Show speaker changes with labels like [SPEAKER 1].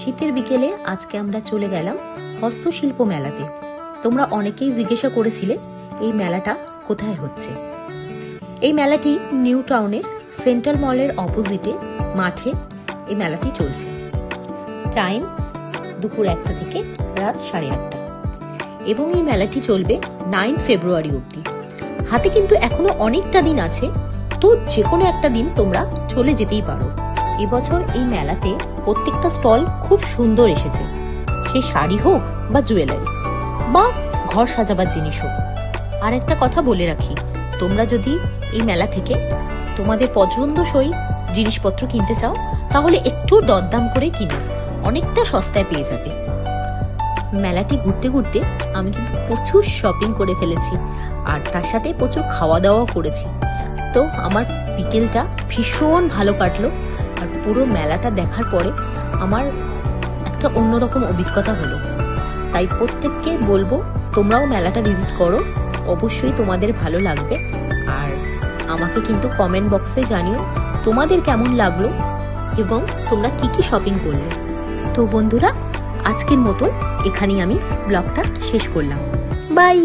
[SPEAKER 1] শীতের বিকেলে আজকে আমরা চলে গেলাম হস্তশিল্প মেলাতে। তোমরা অনেকেই জিজ্ঞাসা করেছিলে এই মেলাটা কোথায় হচ্ছে। এই মেলাটি নিউ টাউনের সেন্ট্রাল মলের অপোজিটে মাঠে এই মেলাটি চলছে। টাইম দুপুর 1টা থেকে রাত 8:30 এবং এই মেলাটি চলবে 9 ফেব্রুয়ারি অবধি। হাতে কিন্তু এখনো অনেকটা দিন আছে, তো যে কোনো একটা দিন তোমরা চলে যেতেই পারো। এবছর এই মেলাতে প্রত্যেকটা স্টল খুব সুন্দর এসেছে, সে শাড়ি হোক বা জুয়েলারি বা ঘর সাজাবার জিনিস হোক। আর একটা কথা বলে রাখি, তোমরা যদি এই মেলা থেকে তোমাদের পছন্দসই জিনিসপত্র কিনতে চাও তাহলে একটু দরদাম করে কিনো, অনেকটা সস্তায় পেয়ে যাবে। মেলাটি ঘুরতে ঘুরতে আমি কিন্তু প্রচুর শপিং করে ফেলেছি, আর তার সাথে প্রচুর খাওয়া দাওয়াও করেছি। তো আমার বিকেলটা ভীষণ ভালো কাটলো, আর পুরো মেলাটা দেখার পরে আমার একটা অন্যরকম অভিজ্ঞতা হলো। তাই প্রত্যেককে বলবো তোমরাও মেলাটা ভিজিট করো, অবশ্যই তোমাদের ভালো লাগবে। আর আমাকে কিন্তু কমেন্ট বক্সে জানিও তোমাদের কেমন লাগলো এবং তোমরা কি কি শপিং করলে। তো বন্ধুরা, আজকের মতো এখানেই আমি ব্লগটা শেষ করলাম। বাই।